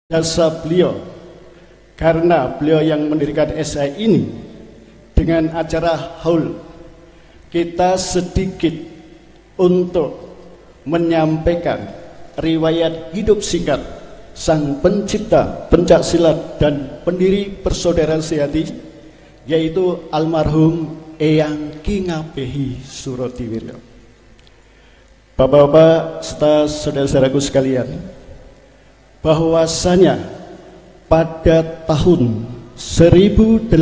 jasa beliau, karena beliau yang mendirikan SI ini. Dengan acara haul, kita sedikit untuk menyampaikan riwayat hidup singkat sang pencipta pencak silat dan pendiri Persaudaraan Sejati, yaitu almarhum Eyang Ki Ngabehi Surodiwiryo. Bapak-bapak serta saudara-saudaraku sekalian, bahwasanya pada tahun 1869,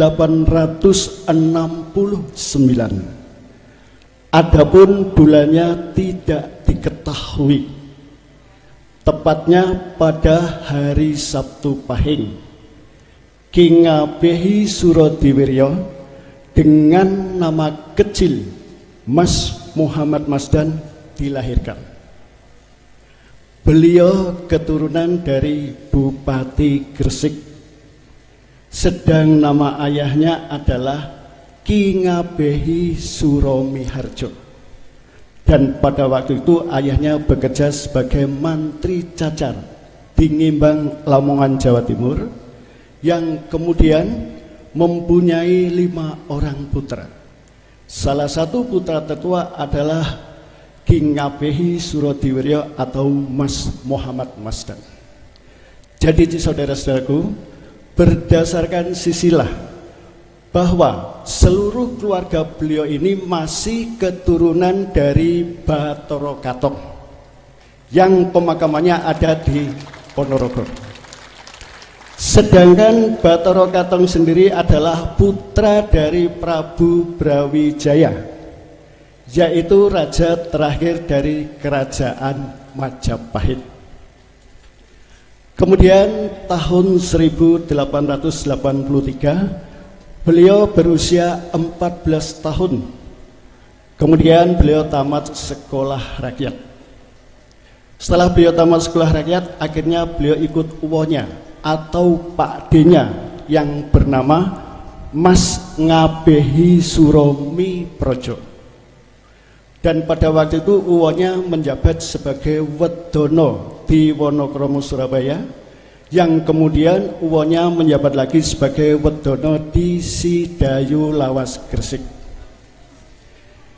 adapun bulannya tidak diketahui, tepatnya pada hari Sabtu Pahing, Ki Ngabehi Surodiwiryo dengan nama kecil Mas Muhammad Masdan dilahirkan. Beliau keturunan dari Bupati Gresik, sedang nama ayahnya adalah Ki Ngabehi Suromiharjo, dan pada waktu itu ayahnya bekerja sebagai mantri cacar di Ngimbang, Lamongan, Jawa Timur, yang kemudian mempunyai 5 orang putra. Salah satu putra tertua adalah Ki Ngabehi Surodiwiryo atau Mas Muhammad Masdan. Jadi saudara-saudaraku, berdasarkan silsilah bahwa seluruh keluarga beliau ini masih keturunan dari Bathara Katong yang pemakamannya ada di Ponorogo. Sedangkan Bathara Katong sendiri adalah putra dari Prabu Brawijaya, yaitu raja terakhir dari kerajaan Majapahit. Kemudian tahun 1883 beliau berusia 14 tahun. Kemudian beliau tamat sekolah rakyat. Setelah beliau tamat sekolah rakyat, akhirnya beliau ikut uwonya atau Pak D-nya yang bernama Mas Ngabehi Suromi Projo. Dan pada waktu itu uwonya menjabat sebagai Wedono di Wonokromo, Surabaya, yang kemudian uwonya menjabat lagi sebagai Wedono di Sidayu Lawas, Gresik.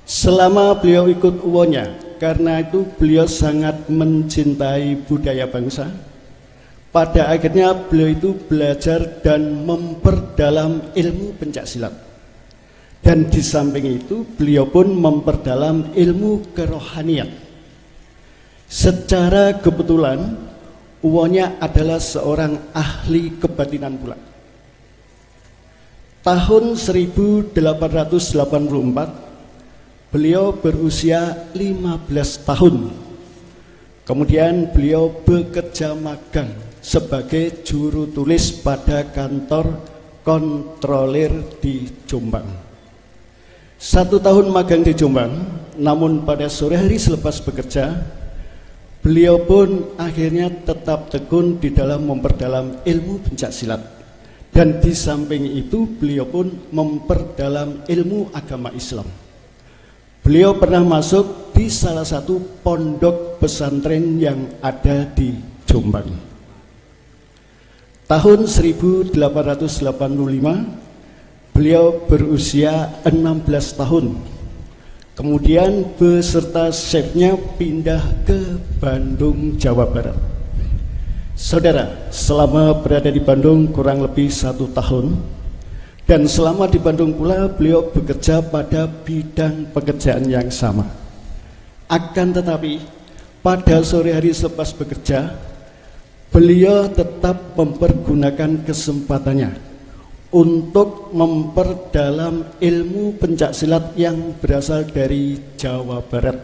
Selama beliau ikut uwonya, karena itu beliau sangat mencintai budaya bangsa, pada akhirnya beliau itu belajar dan memperdalam ilmu pencaksilat. Dan di samping itu beliau pun memperdalam ilmu kerohanian. Secara kebetulan uwonya adalah seorang ahli kebatinan pula. Tahun 1884 beliau berusia 15 tahun. Kemudian beliau bekerja magang sebagai juru tulis pada kantor kontrolir di Jombang. 1 tahun magang di Jombang, namun pada sore hari selepas bekerja, beliau pun akhirnya tetap tekun di dalam memperdalam ilmu pencaksilat. Dan di samping itu beliau pun memperdalam ilmu agama Islam. Beliau pernah masuk di salah satu pondok pesantren yang ada di Jombang. Tahun 1885 beliau berusia 16 tahun. Kemudian beserta chefnya pindah ke Bandung, Jawa Barat. Saudara, selama berada di Bandung kurang lebih 1 tahun, dan selama di Bandung pula beliau bekerja pada bidang pekerjaan yang sama. Akan tetapi pada sore hari selepas bekerja, beliau tetap mempergunakan kesempatannya untuk memperdalam ilmu pencaksilat yang berasal dari Jawa Barat.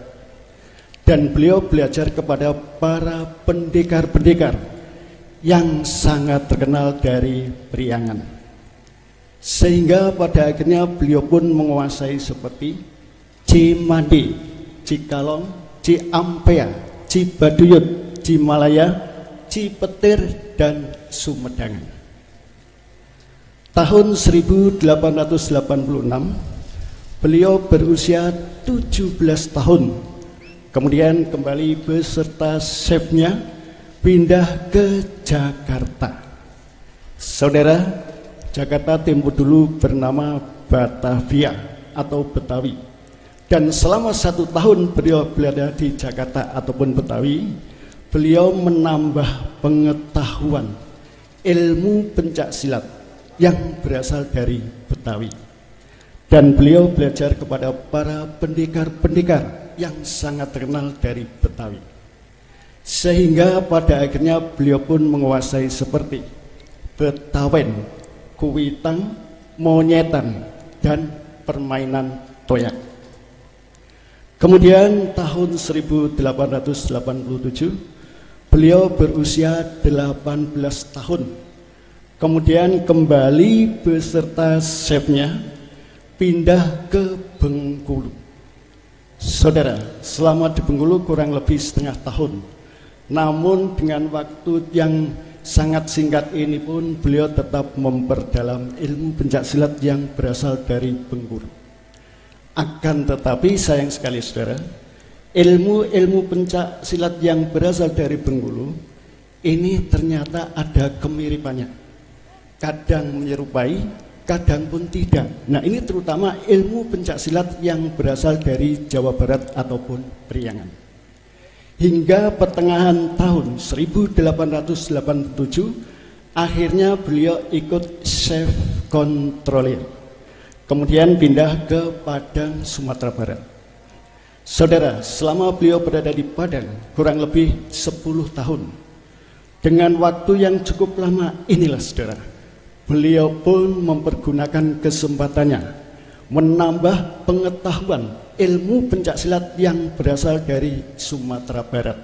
Dan beliau belajar kepada para pendekar-pendekar yang sangat terkenal dari Priangan. Sehingga pada akhirnya beliau pun menguasai seperti Cimandi, Cikalong, Ciampea, Cibaduyut, Cimalaya, Cipetir, dan Sumedang. Tahun 1886 beliau berusia 17 tahun. Kemudian kembali beserta chefnya pindah ke Jakarta. Saudara, Jakarta tempo dulu bernama Batavia atau Betawi. Dan selama 1 tahun beliau berada di Jakarta ataupun Betawi, beliau menambah pengetahuan ilmu pencak silat yang berasal dari Betawi. Dan beliau belajar kepada para pendekar-pendekar yang sangat terkenal dari Betawi. Sehingga pada akhirnya beliau pun menguasai seperti Betawen, kuitang, monyetan, dan permainan toyak. Kemudian tahun 1887 beliau berusia 18 tahun. Kemudian kembali beserta chefnya pindah ke Bengkulu. Saudara, selama di Bengkulu kurang lebih setengah tahun. Namun dengan waktu yang sangat singkat ini pun beliau tetap memperdalam ilmu pencaksilat yang berasal dari Bengkulu. Akan tetapi sayang sekali saudara, ilmu pencaksilat yang berasal dari Bengkulu ini ternyata ada kemiripannya. Kadang menyerupai, kadang pun tidak. Nah, ini terutama ilmu pencaksilat yang berasal dari Jawa Barat ataupun Priangan. Hingga pertengahan tahun 1887 akhirnya beliau ikut chef kontrolir, kemudian pindah ke Padang, Sumatera Barat. Saudara, selama beliau berada di Padang kurang lebih 10 tahun, dengan waktu yang cukup lama inilah saudara, beliau pun mempergunakan kesempatannya menambah pengetahuan ilmu pencaksilat yang berasal dari Sumatera Barat.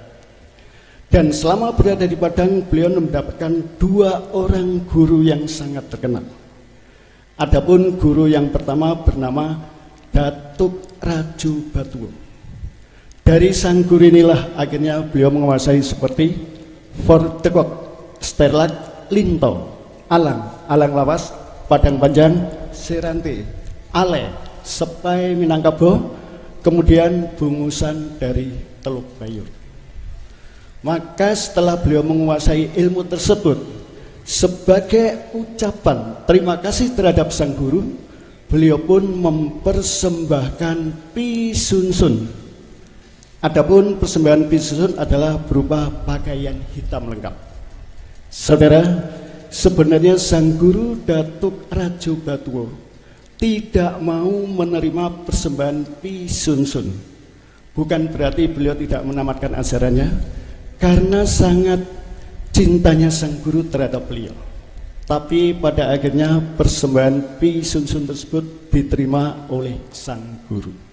Dan selama berada di Padang, beliau mendapatkan 2 orang guru yang sangat terkenal. Adapun guru yang pertama bernama Datuk Raju Batuwo. Dari sang guru inilah akhirnya beliau menguasai seperti Fortekok, Sterlak, Linto, Alang Lawas, Padang Panjang, Seranti, Ale, Sepai Minangkabau, kemudian bungusan dari Teluk Bayur. Maka setelah beliau menguasai ilmu tersebut, sebagai ucapan terima kasih terhadap sang guru, beliau pun mempersembahkan pisunsun. Adapun persembahan pisunsun adalah berupa pakaian hitam lengkap. Saudara, sebenarnya sang guru Datuk Raju Batuwo tidak mau menerima persembahan pisunsun. Bukan berarti beliau tidak menamatkan ajarannya, karena sangat cintanya sang guru terhadap beliau. Tapi pada akhirnya persembahan pisunsun tersebut diterima oleh sang guru.